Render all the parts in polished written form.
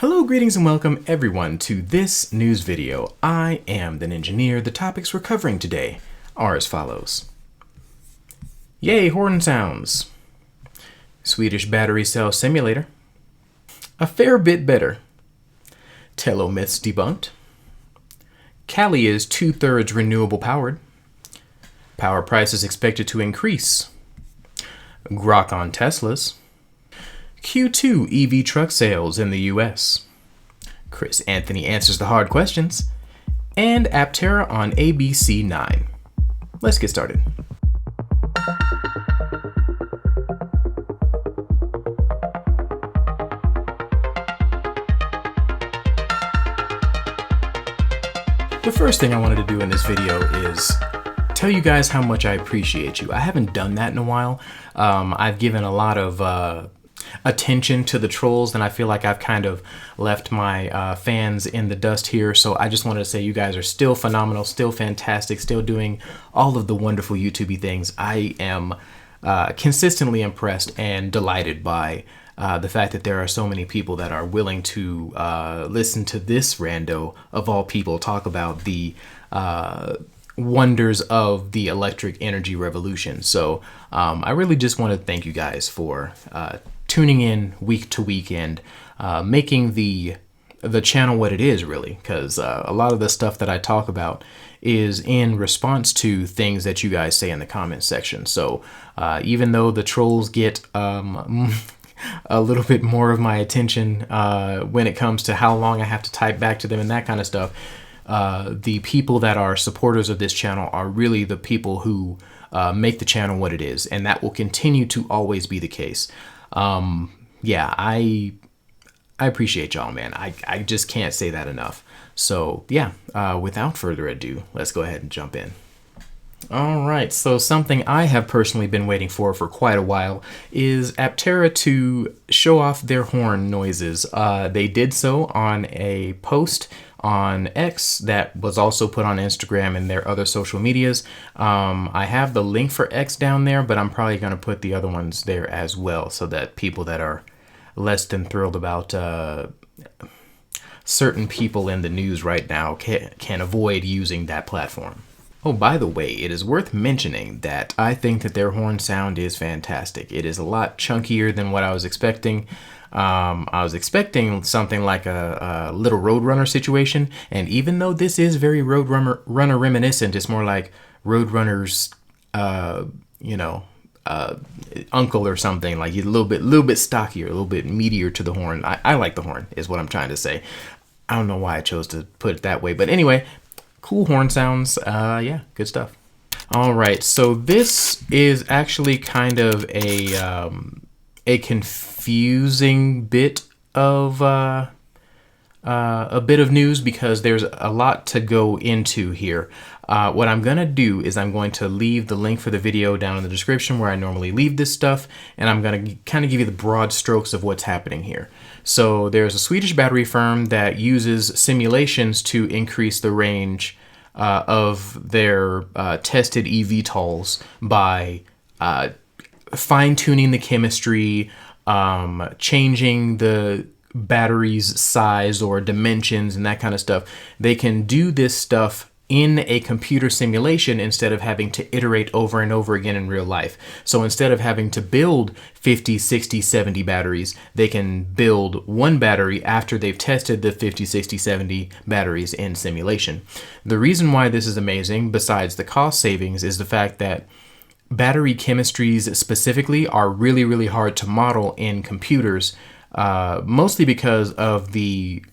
Hello, greetings, and welcome everyone to this news video. I am the Ninjaneer. The topics we're covering today are as follows. Yay, horn sounds. Swedish battery cell simulator. A fair bit better. Tello Myths debunked. Cali is 2/3 renewable powered. Power prices expected to increase. Grok on Teslas. Q2 EV truck sales in the US. Chris Anthony answers the hard questions. And Aptera on ABC 9. Let's get started. The first thing I wanted to do in this video is tell you guys how much I appreciate you. I haven't done that in a while. I've given a lot of attention to the trolls, and I feel like I've kind of left my fans in the dust here. So I just wanted to say you guys are still phenomenal, still fantastic, still doing all of the wonderful YouTube things. I am consistently impressed and delighted by the fact that there are so many people that are willing to listen to this rando of all people talk about the wonders of the electric energy revolution. So I really just want to thank you guys for tuning in week to week and making the channel what it is, really, because a lot of the stuff that I talk about is in response to things that you guys say in the comment section. So even though the trolls get a little bit more of my attention when it comes to how long I have to type back to them and that kind of stuff, the people that are supporters of this channel are really the people who make the channel what it is, and that will continue to always be the case. Yeah, I appreciate y'all, man. I just can't say that enough. So yeah, without further ado, let's go ahead and jump in. All right, so something I have personally been waiting for quite a while is Aptera to show off their horn noises. They did so on a post on X that was also put on Instagram and their other social medias. I have the link for X down there, but I'm probably going to put the other ones there as well so that people that are less than thrilled about certain people in the news right now can avoid using that platform. Oh, by the way, it is worth mentioning that I think that their horn sound is fantastic. It is a lot chunkier than what I was expecting. I was expecting something like a little Roadrunner situation, and even though this is very Roadrunner reminiscent, it's more like Roadrunner's, uncle or something. Like he's a little bit stockier, a little bit meatier to the horn. I like the horn, is what I'm trying to say. I don't know why I chose to put it that way, but anyway. Cool horn sounds. Yeah, good stuff. All right, so this is actually kind of a confusing bit of news because there's a lot to go into here. What I'm gonna do is I'm going to leave the link for the video down in the description where I normally leave this stuff, and I'm gonna kind of give you the broad strokes of what's happening here. So there's a Swedish battery firm that uses simulations to increase the range of their tested eVTOLs by fine-tuning the chemistry, changing the battery's size or dimensions and that kind of stuff. They can do this stuff in a computer simulation instead of having to iterate over and over again in real life. So instead of having to build 50, 60, 70 batteries, they can build one battery after they've tested the 50, 60, 70 batteries in simulation. The reason why this is amazing, besides the cost savings, is the fact that battery chemistries specifically are really, really hard to model in computers, mostly because of the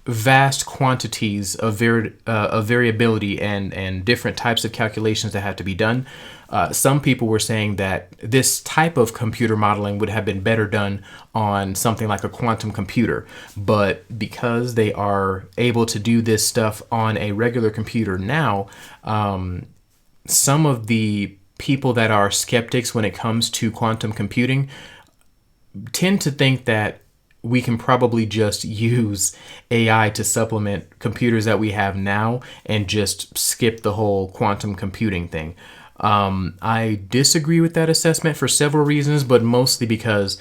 vast quantities of variability and different types of calculations that have to be done. Some people were saying that this type of computer modeling would have been better done on something like a quantum computer, but because they are able to do this stuff on a regular computer now, some of the people that are skeptics when it comes to quantum computing tend to think that we can probably just use AI to supplement computers that we have now and just skip the whole quantum computing thing. I disagree with that assessment for several reasons, but mostly because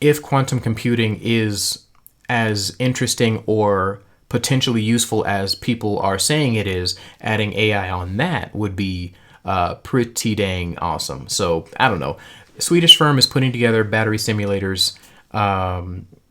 if quantum computing is as interesting or potentially useful as people are saying it is, adding AI on that would be pretty dang awesome. So I don't know. Swedish firm is putting together battery simulators.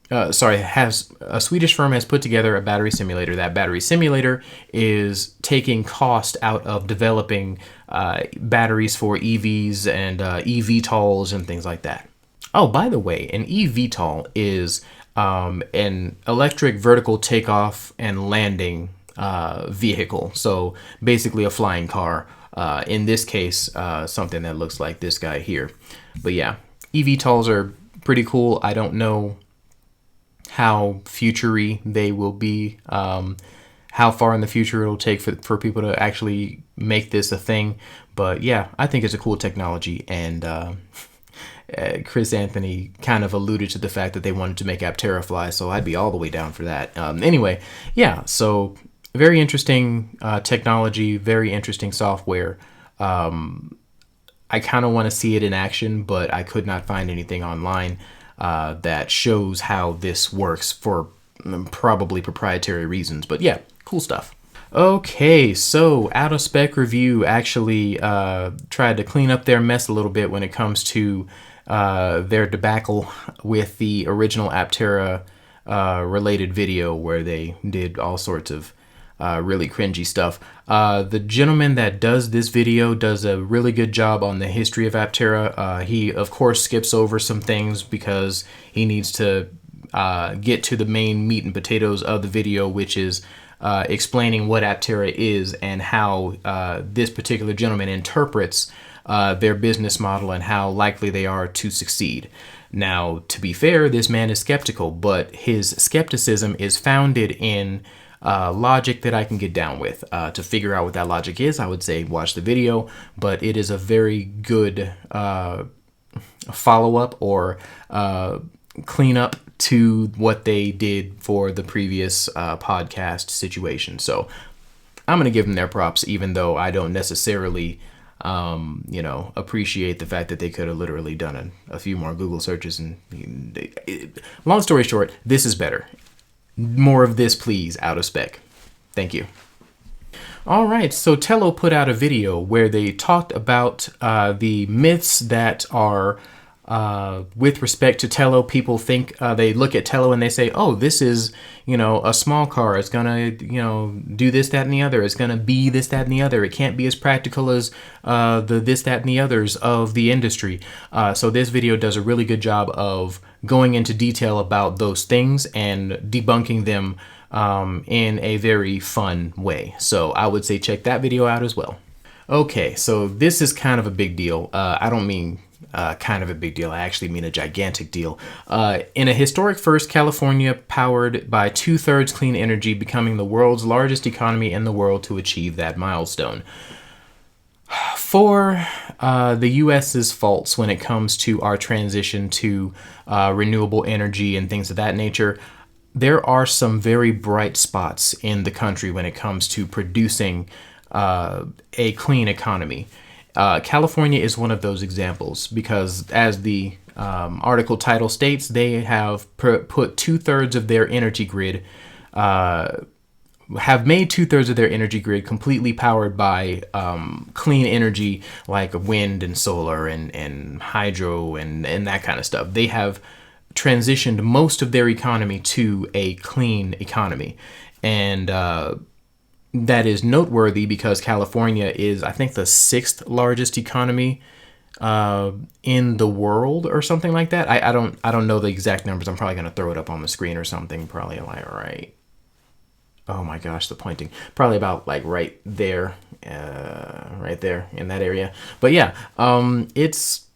Has a Swedish firm has put together a battery simulator. That battery simulator is taking cost out of developing batteries for EVs and eVTOLs and things like that. Oh, by the way, an eVTOL is an electric vertical takeoff and landing vehicle. So basically a flying car. In this case, something that looks like this guy here. But yeah, eVTOLs are pretty cool. I don't know how future-y they will be, how far in the future it'll take for people to actually make this a thing. But yeah, I think it's a cool technology. And Chris Anthony kind of alluded to the fact that they wanted to make Aptera fly, so I'd be all the way down for that. Anyway, yeah, so very interesting technology, very interesting software. I kind of want to see it in action, but I could not find anything online that shows how this works for probably proprietary reasons. But yeah, cool stuff. Okay, so Out of Spec Review actually tried to clean up their mess a little bit when it comes to their debacle with the original Aptera related video where they did all sorts of really cringy stuff. The gentleman that does this video does a really good job on the history of Aptera. He, of course, skips over some things because he needs to get to the main meat and potatoes of the video, which is explaining what Aptera is and how this particular gentleman interprets their business model and how likely they are to succeed. Now, to be fair, this man is skeptical, but his skepticism is founded in logic that I can get down with. To figure out what that logic is, I would say watch the video, but it is a very good follow-up or cleanup to what they did for the previous podcast situation. So I'm going to give them their props, even though I don't necessarily appreciate the fact that they could have literally done a few more Google searches. And long story short, this is better. More of this, please, Out of Spec. Thank you. All right, so Tello put out a video where they talked about the myths that are with respect to Tello. People think they look at Tello and they say, oh, this is, a small car. It's going to, do this, that, and the other. It's going to be this, that, and the other. It can't be as practical as the this, that, and the others of the industry. So this video does a really good job of going into detail about those things and debunking them in a very fun way. So I would say check that video out as well. Okay, so this is kind of a big deal. I don't mean kind of a big deal. I actually mean a gigantic deal. In a historic first, California powered by 2/3 clean energy, becoming the world's largest economy in the world to achieve that milestone. For the U.S.'s faults when it comes to our transition to renewable energy and things of that nature, there are some very bright spots in the country when it comes to producing a clean economy. California is one of those examples because, as the article title states, they have put 2/3 of their energy grid, have made 2/3 of their energy grid completely powered by clean energy like wind and solar and hydro and that kind of stuff. They have transitioned most of their economy to a clean economy. And that is noteworthy because California is, I think, the 6th largest economy in the world or something like that. I don't know the exact numbers. I'm probably going to throw it up on the screen or something. Probably like right. Oh my gosh, the pointing. Probably about like right there in that area. But yeah, it's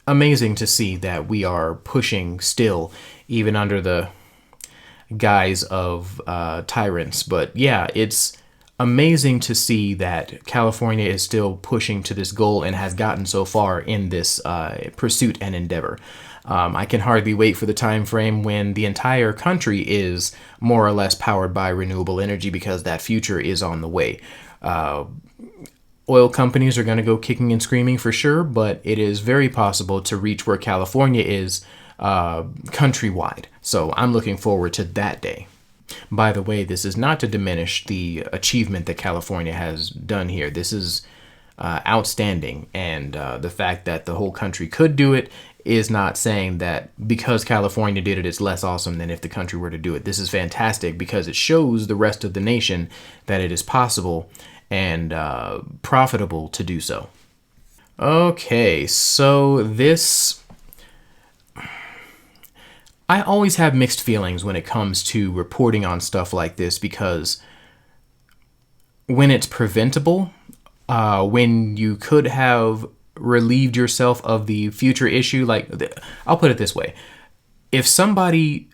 amazing to see that we are pushing still, even under the guise of tyrants. But yeah, it's amazing to see that California is still pushing to this goal and has gotten so far in this pursuit and endeavor. I can hardly wait for the time frame when the entire country is more or less powered by renewable energy, because that future is on the way. Oil companies are going to go kicking and screaming for sure, but it is very possible to reach where California is countrywide. So I'm looking forward to that day. By the way, this is not to diminish the achievement that California has done here. This is outstanding, and the fact that the whole country could do it is not saying that because California did it, it's less awesome than if the country were to do it. This is fantastic because it shows the rest of the nation that it is possible and profitable to do so. Okay, so I always have mixed feelings when it comes to reporting on stuff like this, because when it's preventable, when you could have relieved yourself of the future issue, like, I'll put it this way. If somebody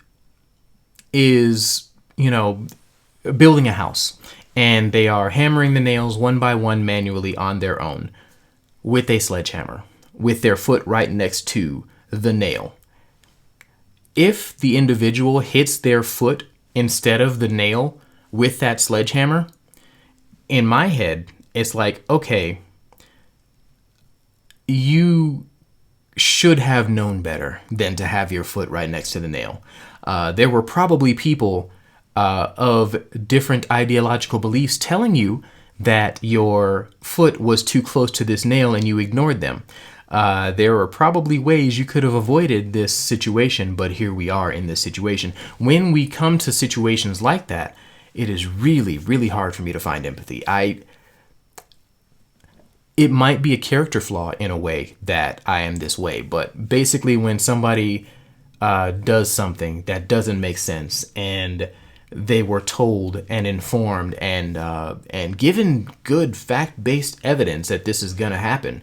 is, building a house and they are hammering the nails one by one manually on their own with a sledgehammer, with their foot right next to the nail, if the individual hits their foot instead of the nail with that sledgehammer, in my head, it's like, okay, you should have known better than to have your foot right next to the nail. There were probably people of different ideological beliefs telling you that your foot was too close to this nail and you ignored them. There are probably ways you could have avoided this situation, but here we are in this situation. When we come to situations like that, it is really, really hard for me to find empathy. It might be a character flaw in a way that I am this way, but basically when somebody does something that doesn't make sense and they were told and informed and given good fact-based evidence that this is going to happen,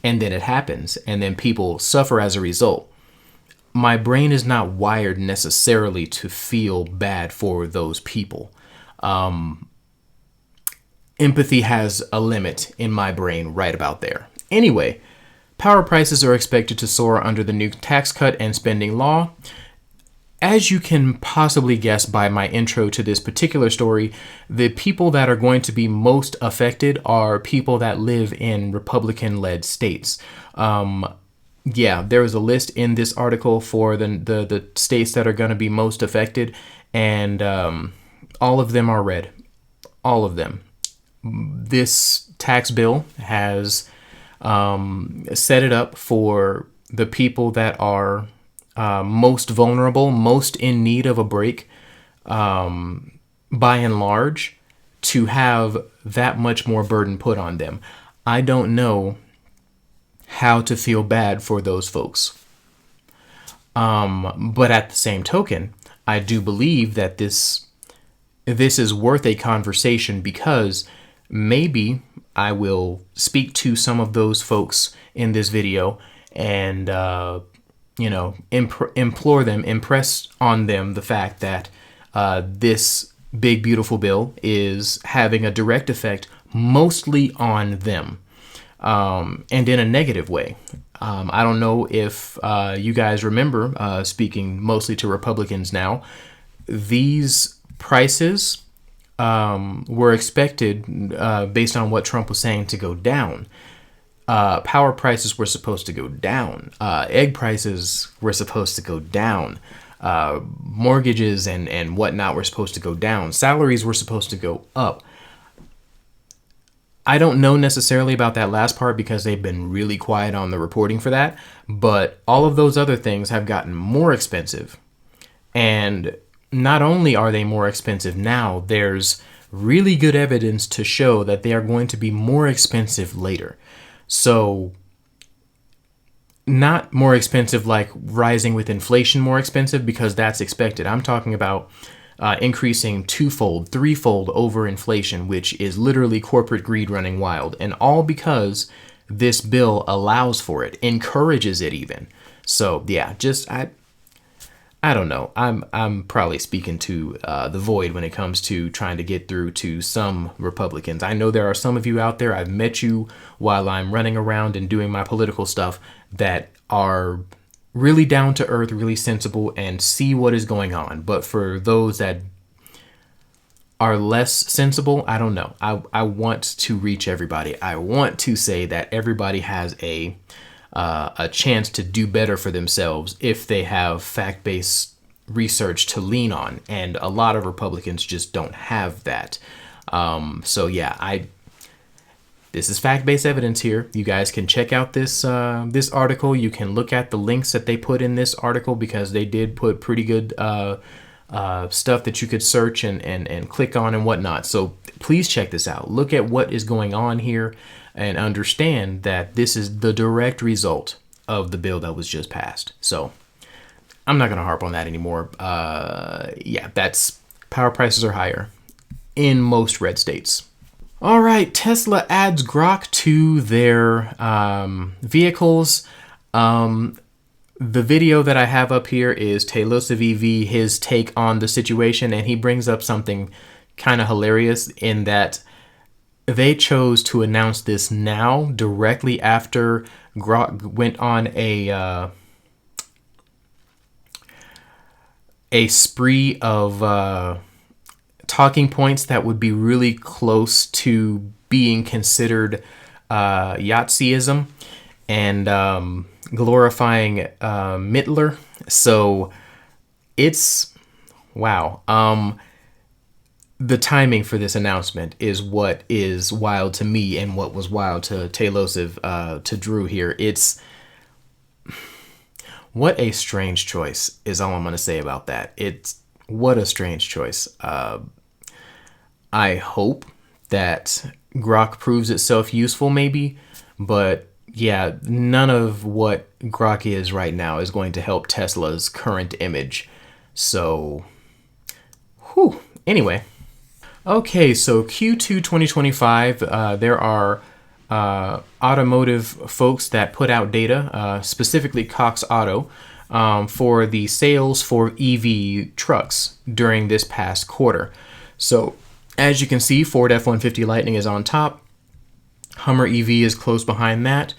and then it happens, and then people suffer as a result, my brain is not wired necessarily to feel bad for those people. Empathy has a limit in my brain right about there. Anyway, power prices are expected to soar under the new tax cut and spending law. As you can possibly guess by my intro to this particular story, the people that are going to be most affected are people that live in Republican-led states. There is a list in this article for the states that are going to be most affected, and all of them are red. All of them. This tax bill has set it up for the people that are most vulnerable, most in need of a break, by and large, to have that much more burden put on them. I don't know how to feel bad for those folks. But at the same token, I do believe that this is worth a conversation, because maybe I will speak to some of those folks in this video and, implore them, impress on them the fact that this big, beautiful bill is having a direct effect mostly on them, and in a negative way. I don't know if you guys remember, speaking mostly to Republicans now, these prices were expected, based on what Trump was saying, to go down. Power prices were supposed to go down. Egg prices were supposed to go down. Mortgages and whatnot were supposed to go down. Salaries were supposed to go up. I don't know necessarily about that last part because they've been really quiet on the reporting for that, but all of those other things have gotten more expensive. And not only are they more expensive now, there's really good evidence to show that they are going to be more expensive later. So, not more expensive like rising with inflation more expensive, because that's expected. I'm talking about increasing twofold, threefold over inflation, which is literally corporate greed running wild. And all because this bill allows for it, encourages it even. So yeah, I don't know. I'm probably speaking to the void when it comes to trying to get through to some Republicans. I know there are some of you out there, I've met you while I'm running around and doing my political stuff, that are really down to earth, really sensible, and see what is going on. But for those that are less sensible, I don't know. I want to reach everybody. I want to say that everybody has a a chance to do better for themselves if they have fact-based research to lean on. And a lot of Republicans just don't have that. So yeah, this is fact-based evidence here. You guys can check out this this article. You can look at the links that they put in this article, because they did put pretty good stuff that you could search and click on and whatnot. So please check this out. Look at what is going on here and understand that this is the direct result of the bill that was just passed. So I'm not going to harp on that anymore. Yeah, power prices are higher in most red states. All right, Tesla adds Grok to their vehicles. The video that I have up here is Tello EV, his take on the situation, and he brings up something kind of hilarious in that they chose to announce this now, directly after Grok went on a spree of talking points that would be really close to being considered Yahtzeism and glorifying Mittler. So it's wow. The timing for this announcement is what is wild to me, and what was wild to Telosiv, to Drew here. It's what a strange choice is all I'm going to say about that. It's what a strange choice. I hope that Grok proves itself useful, maybe, but yeah, none of what Grok is right now is going to help Tesla's current image. So, whew. Anyway. Okay, so Q2 2025, there are automotive folks that put out data, specifically Cox Auto, for the sales for EV trucks during this past quarter. So, as you can see, Ford F-150 Lightning is on top. Hummer EV is close behind that.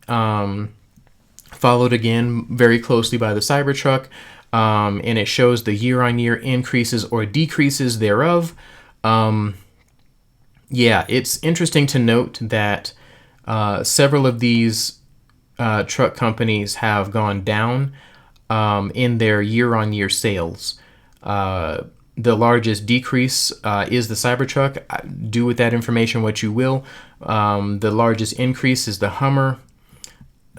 Followed again very closely by the Cybertruck. And it shows the year-on-year increases or decreases thereof. Yeah, it's interesting to note that several of these truck companies have gone down in their year-on-year sales. The largest decrease is the Cybertruck. Do with that information what you will. The largest increase is the Hummer.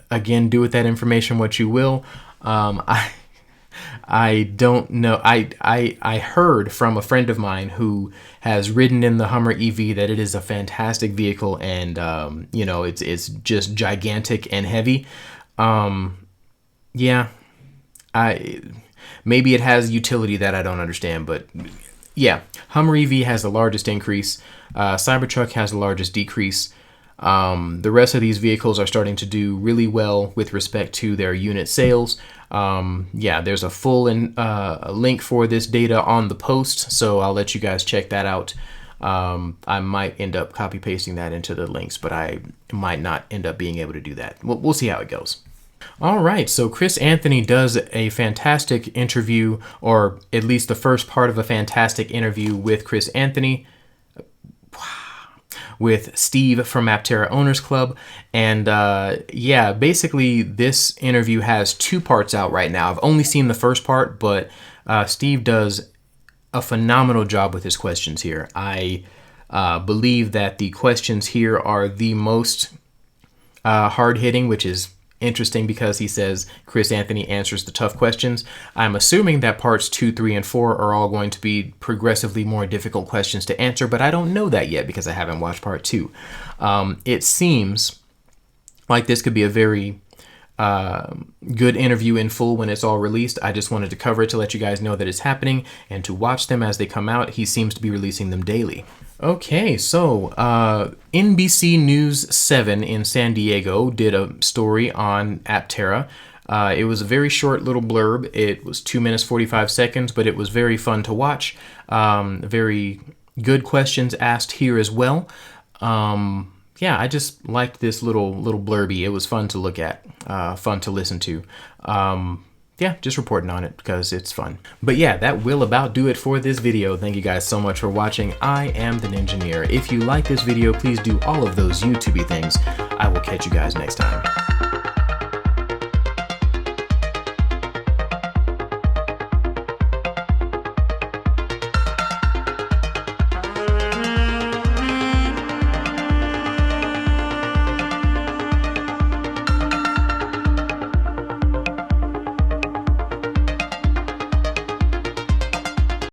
Again, do with that information what you will. I don't know. I heard from a friend of mine who has ridden in the Hummer EV that it is a fantastic vehicle, and you know, it's just gigantic and heavy. Yeah, maybe it has utility that I don't understand, but yeah, Hummer EV has the largest increase. Cybertruck has the largest decrease. The rest of these vehicles are starting to do really well with respect to their unit sales. Yeah, there's a full link for this data on the post, so I'll let you guys check that out. I might end up copy pasting that into the links, but I might not end up being able to do that. We'll see how it goes. All right, so Chris Anthony does a fantastic interview, or at least the first part of a fantastic interview with Chris Anthony, with Steve from Aptera Owners Club. And yeah, basically this interview has two parts out right now. I've only seen the first part, but Steve does a phenomenal job with his questions here. I believe that the questions here are the most hard-hitting, which is interesting because he says Chris Anthony answers the tough questions. I'm assuming that parts 2, 3, and 4 are all going to be progressively more difficult questions to answer, but I don't know that yet because I haven't watched part 2. It seems like this could be a very good interview in full when it's all released. I just wanted to cover it to let you guys know that it's happening and to watch them as they come out. He seems to be releasing them daily. Okay, so NBC News 7 in San Diego did a story on Aptera. It was a very short little blurb. It was 2 minutes 45 seconds, but it was very fun to watch. Very good questions asked here as well. Yeah, I just liked this little blurby. It was fun to look at, fun to listen to. Yeah, just reporting on it because it's fun. But yeah, that will about do it for this video. Thank you guys so much for watching. I am the Ninjaneer. If you like this video, please do all of those YouTubey things. I will catch you guys next time.